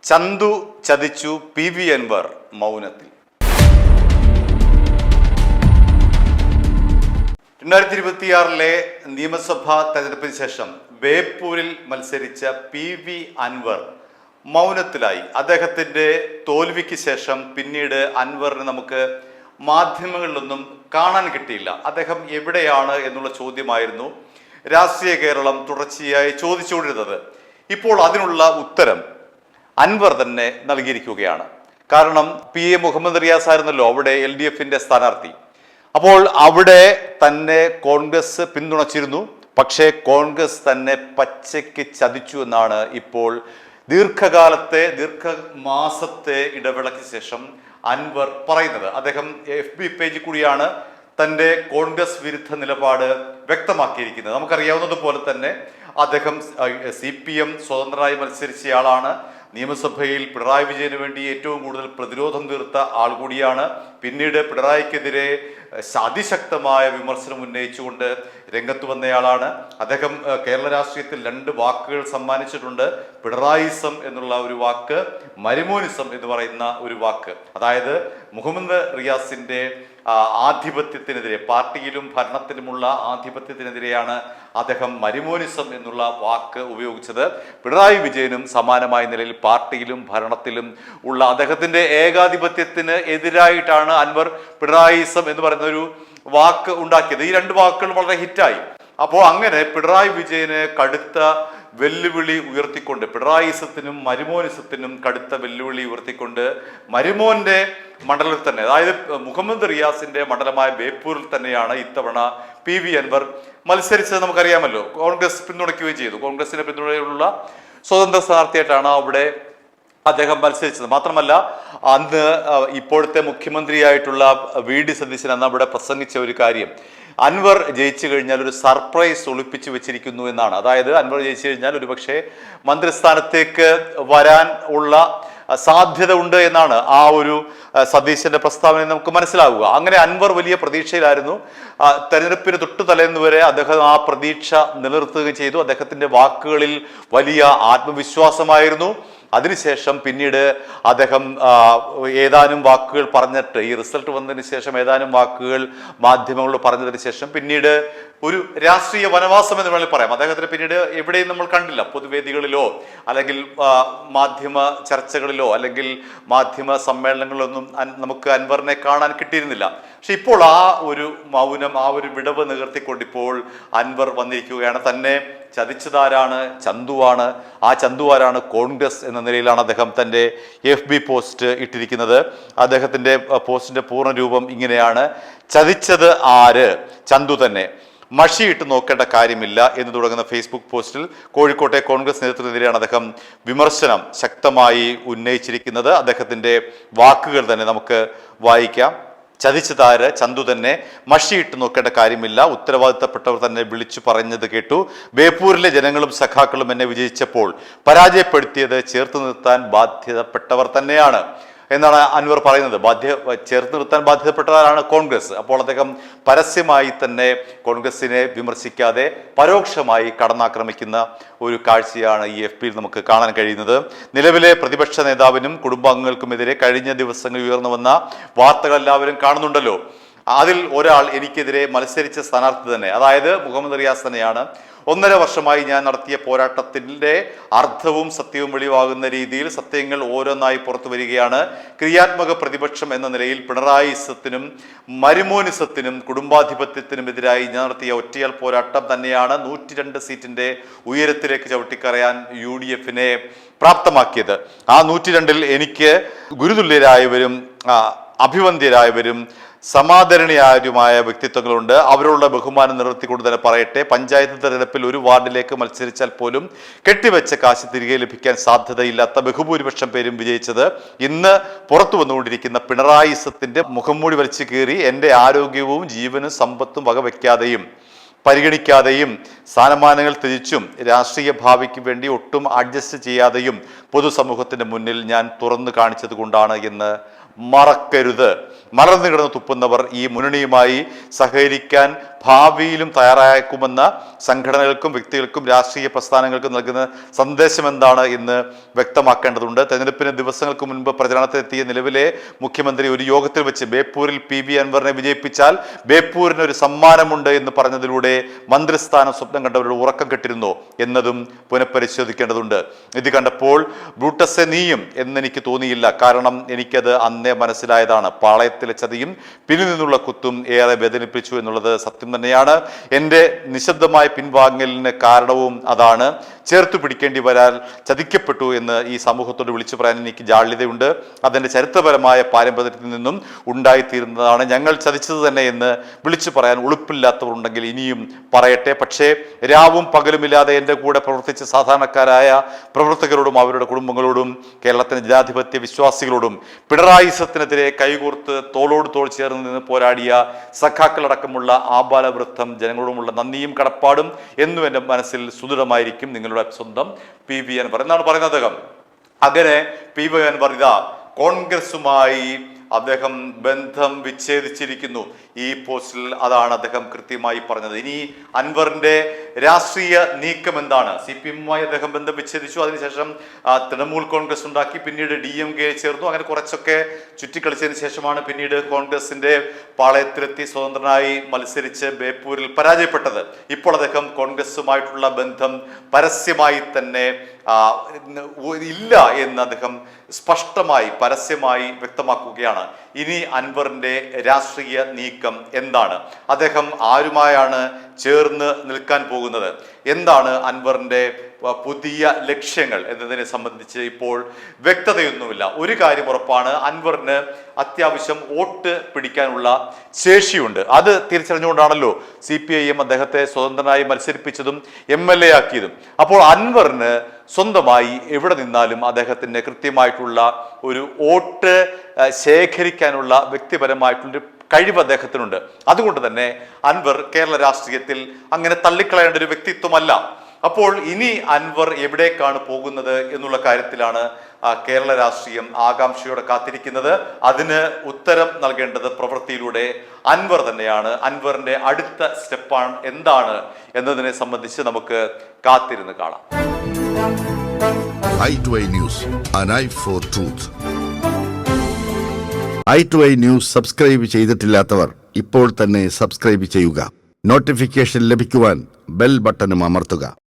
ചന്തു ചതിച്ചു, PV അൻവർ മൗനത്തിൽ. 2026 നിയമസഭാ തെരഞ്ഞെടുപ്പിന് ശേഷം ബേപ്പൂരിൽ മത്സരിച്ച PV അൻവർ മൗനത്തിലായി. അദ്ദേഹത്തിൻ്റെ തോൽവിക്ക് ശേഷം പിന്നീട് അൻവറിനെ നമുക്ക് മാധ്യമങ്ങളിലൊന്നും കാണാൻ കിട്ടിയില്ല. അദ്ദേഹം എവിടെയാണ് എന്നുള്ള ചോദ്യമായിരുന്നു രാഷ്ട്രീയ കേരളം തുടർച്ചയായി ചോദിച്ചുകൊണ്ടിരുന്നത്. ഇപ്പോൾ അതിനുള്ള ഉത്തരം അൻവർ തന്നെ നൽകിയിരിക്കുകയാണ്. കാരണം PA മുഹമ്മദ് റിയാസ് ആയിരുന്നല്ലോ അവിടെ LDFന്റെ സ്ഥാനാർത്ഥി. അപ്പോൾ അവിടെ തന്നെ കോൺഗ്രസ് പിന്തുണച്ചിരുന്നു. പക്ഷേ കോൺഗ്രസ് തന്നെ പച്ചയ്ക്ക് ചതിച്ചു എന്നാണ് ഇപ്പോൾ ദീർഘമാസത്തെ ഇടവേളയ്ക്ക് ശേഷം അൻവർ പറയുന്നത്. അദ്ദേഹം FB പേജിൽ കൂടിയാണ് തൻ്റെ കോൺഗ്രസ് വിരുദ്ധ നിലപാട് വ്യക്തമാക്കിയിരിക്കുന്നത്. നമുക്കറിയാവുന്നതുപോലെ തന്നെ അദ്ദേഹം CPM സ്വതന്ത്രനായി മത്സരിച്ചയാളാണ്. നിയമസഭയിൽ പിണറായി വിജയന് വേണ്ടി ഏറ്റവും കൂടുതൽ പ്രതിരോധം തീർത്ത ആൾ കൂടിയാണ്. പിന്നീട് പിണറായിക്കെതിരെ അതിശക്തമായ വിമർശനം ഉന്നയിച്ചുകൊണ്ട് രംഗത്ത് വന്നയാളാണ്. അദ്ദേഹം കേരള രാഷ്ട്രീയത്തിൽ 2 വാക്കുകൾ സമ്മാനിച്ചിട്ടുണ്ട്. പിണറായിസം എന്നുള്ള ഒരു വാക്ക്, മരുമോനിസം എന്ന് പറയുന്ന ഒരു വാക്ക്. അതായത് മുഹമ്മദ് റിയാസിന്റെ ആധിപത്യത്തിനെതിരെ, പാർട്ടിയിലും ഭരണത്തിലുമുള്ള ആധിപത്യത്തിനെതിരെയാണ് അദ്ദേഹം മരുമോനിസം എന്നുള്ള വാക്ക് ഉപയോഗിച്ചത്. പിണറായി വിജയനും സമാനമായ നിലയിൽ പാർട്ടിയിലും ഭരണത്തിലും ഉള്ള അദ്ദേഹത്തിന്റെ ഏകാധിപത്യത്തിന് എതിരായിട്ടാണ് അൻവർ പിണറായിസം എന്ന് പറയുന്ന ഒരു വാക്ക് ഉണ്ടാക്കിയത്. ഈ 2 വാക്കുകൾ വളരെ ഹിറ്റായി. അപ്പോൾ അങ്ങനെ പിണറായി വിജയന് കടുത്ത വെല്ലുവിളി ഉയർത്തിക്കൊണ്ട്, പിണറായിസത്തിനും മരുമോനിസത്തിനും കടുത്ത വെല്ലുവിളി ഉയർത്തിക്കൊണ്ട് മരുമോന്റെ മണ്ഡലത്തിൽ തന്നെ, അതായത് മുഹമ്മദ് റിയാസിന്റെ മണ്ഡലമായ ബേപ്പൂരിൽ തന്നെയാണ് ഇത്തവണ PV അൻവർ മത്സരിച്ചത്. നമുക്കറിയാമല്ലോ, കോൺഗ്രസ് പിന്തുണയ്ക്കുകയും ചെയ്തു. കോൺഗ്രസിന്റെ പിന്തുണയുള്ള സ്വതന്ത്ര സ്ഥാനാർത്ഥിയായിട്ടാണ് അവിടെ അദ്ദേഹം മത്സരിച്ചത്. മാത്രമല്ല, അന്ന് ഇപ്പോഴത്തെ മുഖ്യമന്ത്രിയായിട്ടുള്ള VD സതീശൻ അന്ന് അവിടെ പ്രസംഗിച്ച ഒരു കാര്യം, അൻവർ ജയിച്ചു കഴിഞ്ഞാൽ ഒരു സർപ്രൈസ് ഒളിപ്പിച്ചു വെച്ചിരിക്കുന്നു എന്നാണ്. അതായത് അൻവർ ജയിച്ചു കഴിഞ്ഞാൽ ഒരുപക്ഷെ മന്ത്രിസ്ഥാനത്തേക്ക് വരാൻ ഉള്ള സാധ്യത ഉണ്ട് എന്നാണ് ആ ഒരു സതീശന്റെ പ്രസ്താവന നമുക്ക് മനസ്സിലാവുക. അങ്ങനെ അൻവർ വലിയ പ്രതീക്ഷയിലായിരുന്നു. തെരഞ്ഞെടുപ്പിന് തൊട്ടു തലേന്ന് വരെ അദ്ദേഹം ആ പ്രതീക്ഷ നിലനിർത്തുകയും ചെയ്തു. അദ്ദേഹത്തിന്റെ വാക്കുകളിൽ വലിയ ആത്മവിശ്വാസമായിരുന്നു. അതിനുശേഷം പിന്നീട് അദ്ദേഹം ഏതാനും വാക്കുകൾ പറഞ്ഞിട്ട്, ഈ റിസൾട്ട് വന്നതിന് ശേഷം ഏതാനും വാക്കുകൾ മാധ്യമങ്ങളോട് പറഞ്ഞതിന് ശേഷം പിന്നീട് ഒരു രാഷ്ട്രീയ വനവാസം എന്ന് വേണമെങ്കിൽ പറയാം. അദ്ദേഹത്തിന് പിന്നീട് എവിടെയും നമ്മൾ കണ്ടില്ല. പൊതുവേദികളിലോ അല്ലെങ്കിൽ മാധ്യമ ചർച്ചകളിലോ അല്ലെങ്കിൽ മാധ്യമ സമ്മേളനങ്ങളിലൊന്നും നമുക്ക് അൻവറിനെ കാണാൻ കിട്ടിയിരുന്നില്ല. പക്ഷെ ഇപ്പോൾ ആ ഒരു മൗനം, ആ ഒരു വിടവ് നികർത്തിക്കൊണ്ടിപ്പോൾ അൻവർ വന്നിരിക്കുകയാണ്. തന്നെ ചതിച്ചതാരാണ്? ചന്തുവാണ്. ആ ചന്തുവാരാണ് കോൺഗ്രസ് എന്ന നിലയിലാണ് അദ്ദേഹം തൻ്റെ FB പോസ്റ്റ് ഇട്ടിരിക്കുന്നത്. അദ്ദേഹത്തിൻ്റെ പോസ്റ്റിൻ്റെ പൂർണ്ണ രൂപം ഇങ്ങനെയാണ്: ചതിച്ചത് ആര്? ചന്തു തന്നെ. മഷിയിട്ട് നോക്കേണ്ട കാര്യമില്ല എന്ന് തുടങ്ങുന്ന ഫേസ്ബുക്ക് പോസ്റ്റിൽ കോഴിക്കോട്ടെ കോൺഗ്രസ് നേതൃത്വത്തിനെതിരെയാണ് അദ്ദേഹം വിമർശനം ശക്തമായി ഉന്നയിച്ചിരിക്കുന്നത്. അദ്ദേഹത്തിൻ്റെ വാക്കുകൾ തന്നെ നമുക്ക് വായിക്കാം. ചതിച്ചതാര്? ചന്തു തന്നെ. മഷിയിട്ട് നോക്കേണ്ട കാര്യമില്ല. ഉത്തരവാദിത്തപ്പെട്ടവർ തന്നെ വിളിച്ചു പറഞ്ഞത് കേട്ടു. ബേപ്പൂരിലെ ജനങ്ങളും സഖാക്കളും എന്നെ വിജയിച്ചപ്പോൾ പരാജയപ്പെടുത്തിയത് ചേർത്ത് നിർത്താൻ ബാധ്യതപ്പെട്ടവർ തന്നെയാണ് എന്നാണ് അൻവർ പറയുന്നത്. ചേർത്ത് നിർത്താൻ ബാധ്യതപ്പെട്ടവരാണ് കോൺഗ്രസ്. അപ്പോൾ അദ്ദേഹം പരസ്യമായി തന്നെ കോൺഗ്രസിനെ വിമർശിക്കാതെ പരോക്ഷമായി കടന്നാക്രമിക്കുന്ന ഒരു കാഴ്ചയാണ് ഈ FBയിൽ നമുക്ക് കാണാൻ കഴിയുന്നത്. നിലവിലെ പ്രതിപക്ഷ നേതാവിനും കുടുംബാംഗങ്ങൾക്കുമെതിരെ കഴിഞ്ഞ ദിവസങ്ങളിൽ ഉയർന്നു വന്ന വാർത്തകൾ എല്ലാവരും കാണുന്നുണ്ടല്ലോ. അതിൽ ഒരാൾ എനിക്കെതിരെ മത്സരിച്ച സ്ഥാനാർത്ഥി തന്നെ, അതായത് മുഹമ്മദ് റിയാസ് തന്നെയാണ്. 1.5 വർഷമായി ഞാൻ നടത്തിയ പോരാട്ടത്തിൻ്റെ അർത്ഥവും സത്യവും വെളിവാകുന്ന രീതിയിൽ സത്യങ്ങൾ ഓരോന്നായി പുറത്തു വരികയാണ്. ക്രിയാത്മക പ്രതിപക്ഷം എന്ന നിലയിൽ പിണറായിസത്തിനും മരുമോനിസത്തിനും കുടുംബാധിപത്യത്തിനും എതിരായി ഞാൻ നടത്തിയ ഒറ്റയാൾ പോരാട്ടം തന്നെയാണ് 102 സീറ്റിന്റെ ഉയരത്തിലേക്ക് ചവിട്ടിക്കറയാൻ UDFനെ പ്രാപ്തമാക്കിയത്. ആ 102-ൽ എനിക്ക് ഗുരുതുല്യരായവരും അഭിവന്ദ്യരായവരും സമാദരണീയമായ വ്യക്തിത്വങ്ങളുണ്ട്. അവരോടുള്ള ബഹുമാനം നിലനിർത്തിക്കൊണ്ട് തന്നെ പറയട്ടെ, പഞ്ചായത്ത് തെരഞ്ഞെടുപ്പിൽ ഒരു വാർഡിലേക്ക് മത്സരിച്ചാൽ പോലും കെട്ടിവെച്ച കാശ് തിരികെ ലഭിക്കാൻ സാധ്യതയില്ലാത്ത ബഹുഭൂരിപക്ഷം പേരും വിജയിച്ചത് ഇന്ന് പുറത്തു വന്നുകൊണ്ടിരിക്കുന്ന പിണറായിസത്തിന്റെ മുഖംമൂടി വലിച്ചു കീറി എൻ്റെ ആരോഗ്യവും ജീവനും സമ്പത്തും വകവെക്കാതെയും പരിഗണിക്കാതെയും സ്ഥാനമാനങ്ങൾ ത്യജിച്ചും രാഷ്ട്രീയ ഭാവിക്ക് വേണ്ടി ഒട്ടും അഡ്ജസ്റ്റ് ചെയ്യാതെയും പൊതുസമൂഹത്തിന്റെ മുന്നിൽ ഞാൻ തുറന്നു കാണിച്ചത് കൊണ്ടാണ് എന്ന് മറക്കരുത്. മറന്നു കിടന്ന് തുപ്പുന്നവർ ഈ മുന്നണിയുമായി സഹകരിക്കാൻ ഭാവിയിലും തയ്യാറാക്കുമെന്ന സംഘടനകൾക്കും വ്യക്തികൾക്കും രാഷ്ട്രീയ പ്രസ്ഥാനങ്ങൾക്കും നൽകുന്ന സന്ദേശം എന്താണ് എന്ന് വ്യക്തമാക്കേണ്ടതുണ്ട്. തെരഞ്ഞെടുപ്പിന് ദിവസങ്ങൾക്ക് മുൻപ് പ്രചരണത്തിനെത്തിയ നിലവിലെ മുഖ്യമന്ത്രി ഒരു യോഗത്തിൽ വെച്ച് ബേപ്പൂരിൽ PV അൻവറിനെ വിജയിപ്പിച്ചാൽ ബേപ്പൂരിന് ഒരു സമ്മാനമുണ്ട് എന്ന് പറഞ്ഞതിലൂടെ മന്ത്രിസ്ഥാനം സ്വപ്നം കണ്ടവരുടെ ഉറക്കം കെട്ടിരുന്നോ എന്നതും പുനഃപരിശോധിക്കേണ്ടതുണ്ട്. ഇത് കണ്ടപ്പോൾ ബ്രൂട്ടസെ നീയും എന്നെനിക്ക് തോന്നിയില്ല. കാരണം എനിക്കത് അന്നേ മനസ്സിലായതാണ്. പാളയത്തിലെ ചതിയും പിന്നിൽ നിന്നുള്ള കുത്തും ഏറെ വേദനിപ്പിച്ചു എന്നുള്ളത് സത്യം തന്നെയാണ്. എൻ്റെ നിശബ്ദമായ പിൻവാങ്ങലിന് കാരണവും അതാണ്. ചേർത്തു പിടിക്കേണ്ടി വരാൻ ചതിക്കപ്പെട്ടു എന്ന് ഈ സമൂഹത്തോട് വിളിച്ചു പറയാൻ എനിക്ക് ജാള്യതയുണ്ട്. അതെൻ്റെ ചരിത്രപരമായ പാരമ്പര്യത്തിൽ നിന്നും ഉണ്ടായിത്തീരുന്നതാണ്. ഞങ്ങൾ ചതിച്ചത് തന്നെ എന്ന് വിളിച്ചു പറയാൻ ഉളുപ്പില്ലാത്തവർ ഉണ്ടെങ്കിൽ ഇനിയും പറയട്ടെ. പക്ഷേ രാവും പകലുമില്ലാതെ എൻ്റെ കൂടെ പ്രവർത്തിച്ച സാധാരണക്കാരായ പ്രവർത്തകരോടും അവരുടെ കുടുംബങ്ങളോടും കേരളത്തിൻ്റെ ജനാധിപത്യ വിശ്വാസികളോടും പിണറായിസത്തിനെതിരെ കൈകോർത്ത് തോളോട് തോൾ ചേർന്ന് നിന്ന് പോരാടിയ സഖാക്കളടക്കമുള്ള ആബാലവൃദ്ധം ജനങ്ങളോടുമുള്ള നന്ദിയും കടപ്പാടും എന്നും എൻ്റെ മനസ്സിൽ സുദൃഢമായിരിക്കും. നിങ്ങളുടെ സ്വന്തം PV അൻവർ എന്നാണ് പറയുന്നത് അദ്ദേഹം. അങ്ങനെ PV അൻവർ ഇതാ കോൺഗ്രസുമായി അദ്ദേഹം ബന്ധം വിച്ഛേദിച്ചിരിക്കുന്നു. ഈ പോസ്റ്റിൽ അതാണ് അദ്ദേഹം കൃത്യമായി പറഞ്ഞത്. ഇനി അൻവറിന്റെ രാഷ്ട്രീയ നീക്കം എന്താണ്? CPM-മായി അദ്ദേഹം ബന്ധം വിച്ഛേദിച്ചു. അതിനുശേഷം തൃണമൂൽ കോൺഗ്രസ് ഉണ്ടാക്കി, പിന്നീട് DMK ചേർന്നു. അങ്ങനെ കുറച്ചൊക്കെ ചുറ്റിക്കളിച്ചതിന് ശേഷമാണ് പിന്നീട് കോൺഗ്രസിന്റെ പാളയത്തിലെത്തി സ്വതന്ത്രനായി മത്സരിച്ച് ബേപ്പൂരിൽ പരാജയപ്പെട്ടത്. ഇപ്പോൾ അദ്ദേഹം കോൺഗ്രസുമായിട്ടുള്ള ബന്ധം പരസ്യമായി തന്നെ ഇല്ല എന്ന് അദ്ദേഹം സ്പഷ്ടമായി പരസ്യമായി വ്യക്തമാക്കുകയാണ്. ഇനി അൻവറിന്റെ രാഷ്ട്രീയ നീക്കം എന്താണ്? അദ്ദേഹം ആരുമായാണ് ചേർന്ന് നിൽക്കാൻ പോകുന്നത്? എന്താണ് അൻവറിന്റെ പുതിയ ലക്ഷ്യങ്ങൾ എന്നതിനെ സംബന്ധിച്ച് ഇപ്പോൾ വ്യക്തതയൊന്നുമില്ല. ഒരു കാര്യം ഉറപ്പാണ്, അൻവറിന് അത്യാവശ്യം വോട്ട് പിടിക്കാനുള്ള ശേഷിയുണ്ട്. അത് തിരിച്ചറിഞ്ഞുകൊണ്ടാണല്ലോ CPIM അദ്ദേഹത്തെ സ്വതന്ത്രനായി മത്സരിപ്പിച്ചതും MLA ആക്കിയതും. അപ്പോൾ അൻവറിന് സ്വന്തമായി എവിടെ നിന്നാലും അദ്ദേഹത്തിന് കൃത്യമായിട്ടുള്ള ഒരു വോട്ട് ശേഖരിക്കാനുള്ള വ്യക്തിപരമായിട്ടുള്ളൊരു കഴിവ് അദ്ദേഹത്തിനുണ്ട്. അതുകൊണ്ട് തന്നെ അൻവർ കേരള രാഷ്ട്രീയത്തിൽ അങ്ങനെ തള്ളിക്കളയേണ്ട ഒരു വ്യക്തിത്വമല്ല. അപ്പോൾ ഇനി അൻവർ എവിടേക്കാണ് പോകുന്നത് എന്നുള്ള കാര്യത്തിലാണ് കേരള രാഷ്ട്രീയം ആകാംക്ഷയോടെ കാത്തിരിക്കുന്നത്. അതിന് ഉത്തരം നൽകേണ്ടത് പ്രവൃത്തിയിലൂടെ അൻവർ തന്നെയാണ്. അൻവറിന്റെ അടുത്ത സ്റ്റെപ്പാണ് എന്താണ് എന്നതിനെ സംബന്ധിച്ച് നമുക്ക് കാത്തിരുന്ന് കാണാം. i2i News, an eye for truth. i2i News subscribe ചെയ്തിട്ടില്ലാത്തവർ ഇപ്പോൾ തന്നെ സബ്സ്ക്രൈബ് ചെയ്യുക. നോട്ടിഫിക്കേഷൻ ലഭിക്കുവാൻ ബെൽ ബട്ടണും അമർത്തുക.